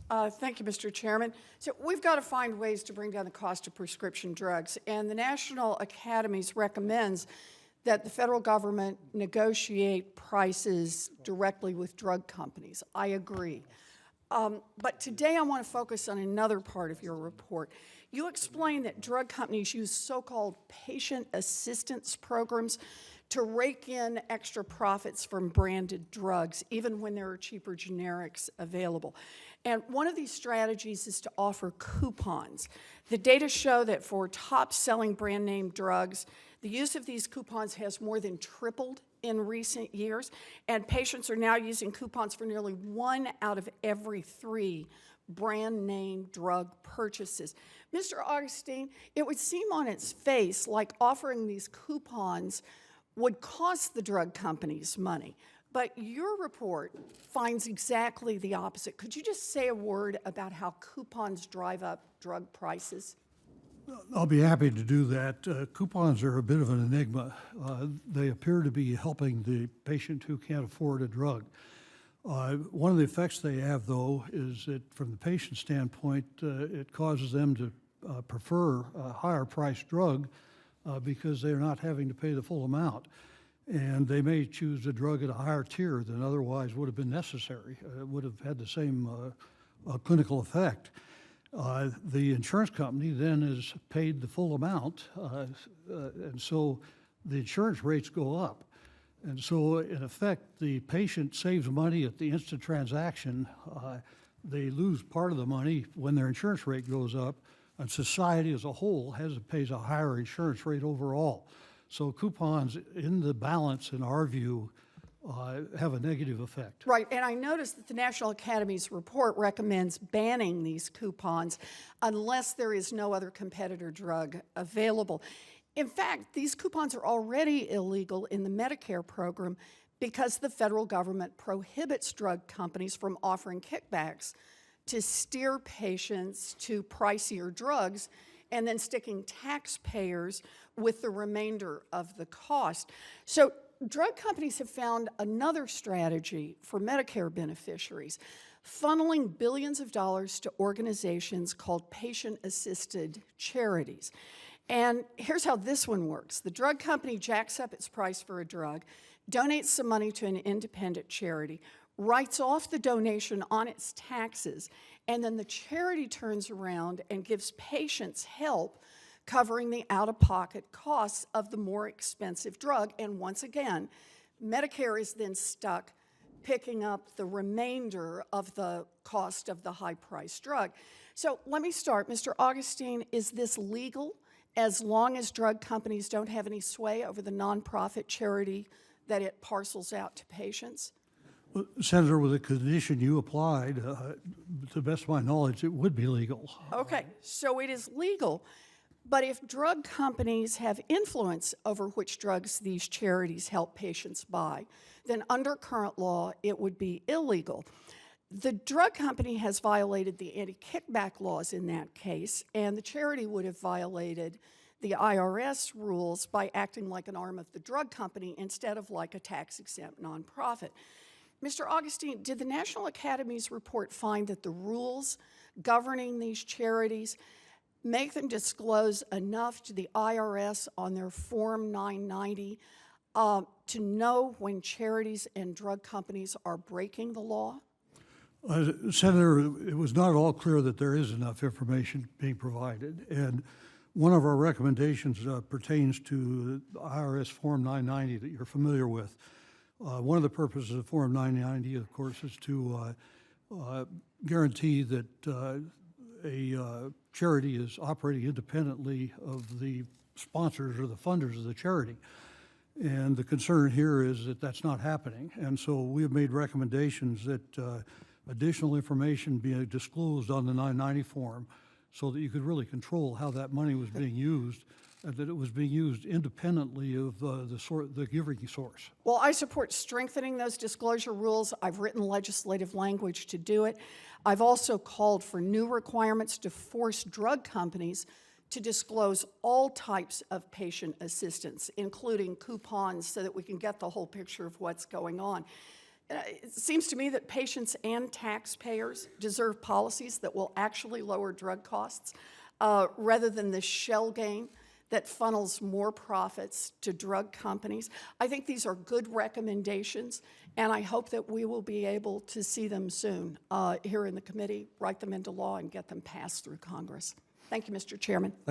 Thank you, Mr. Chairman. So we've got to find ways to bring down the cost of prescription drugs, and the National Academies recommends that the federal government negotiate prices directly with drug companies. I agree. But today I want to focus on another part of your report. You explain that drug companies use so-called patient assistance programs to rake in extra profits from branded drugs, even when there are cheaper generics available. And one of these strategies is to offer coupons. The data show that for top-selling brand name drugs, the use of these coupons has more than tripled in recent years, and patients are now using coupons for nearly 1 out of every 3 brand name drug purchases. Mr. Augustine, it would seem on its face like offering these coupons would cost the drug companies money, but your report finds exactly the opposite. Could you just say a word about how coupons drive up drug prices? I'll be happy to do that. Coupons are a bit of an enigma. They appear to be helping the patient who can't afford a drug. One of the effects they have, though, is that from the patient standpoint, it causes them to prefer a higher priced drug because they're not having to pay the full amount. And they may choose a drug at a higher tier than otherwise would have been necessary. It would have had the same clinical effect. The insurance company then is paid the full amount, and so the insurance rates go up. And so, in effect, the patient saves money at the instant transaction. They lose part of the money when their insurance rate goes up, and society as a whole pays a higher insurance rate overall. So coupons in the balance, in our view, have a negative effect. Right, and I noticed that the National Academy's report recommends banning these coupons unless there is no other competitor drug available. In fact, these coupons are already illegal in the Medicare program because the federal government prohibits drug companies from offering kickbacks to steer patients to pricier drugs and then sticking taxpayers with the remainder of the cost. So drug companies have found another strategy for Medicare beneficiaries, funneling billions of dollars to organizations called patient-assisted charities. And here's how this one works. The drug company jacks up its price for a drug, donates some money to an independent charity, writes off the donation on its taxes, and then the charity turns around and gives patients help covering the out-of-pocket costs of the more expensive drug. And once again, Medicare is then stuck picking up the remainder of the cost of the high-priced drug. So let me start. Mr. Augustine, is this legal as long as drug companies don't have any sway over the nonprofit charity that it parcels out to patients? Well, Senator, with the condition you applied, to the best of my knowledge, it would be legal. Okay, so it is legal. But if drug companies have influence over which drugs these charities help patients buy, then under current law, it would be illegal. The drug company has violated the anti-kickback laws in that case, and the charity would have violated the IRS rules by acting like an arm of the drug company instead of like a tax-exempt nonprofit. Mr. Augustine, did the National Academy's report find that the rules governing these charities make them disclose enough to the IRS on their Form 990 to know when charities and drug companies are breaking the law? Senator, it was not at all clear that there is enough information being provided. And one of our recommendations pertains to the IRS Form 990 that you're familiar with. One of the purposes of Form 990, of course, is to guarantee that a charity is operating independently of the sponsors or the funders of the charity. And the concern here is that that's not happening. And so we have made recommendations that additional information be disclosed on the 990 form so that you could really control how that money was being used and that it was being used independently of the giving source. Well, I support strengthening those disclosure rules. I've written legislative language to do it. I've also called for new requirements to force drug companies to disclose all types of patient assistance, including coupons, so that we can get the whole picture of what's going on. It seems to me that patients and taxpayers deserve policies that will actually lower drug costs rather than the shell game that funnels more profits to drug companies. I think these are good recommendations, and I hope that we will be able to see them soon here in the committee, write them into law, and get them passed through Congress. Thank you, Mr. Chairman.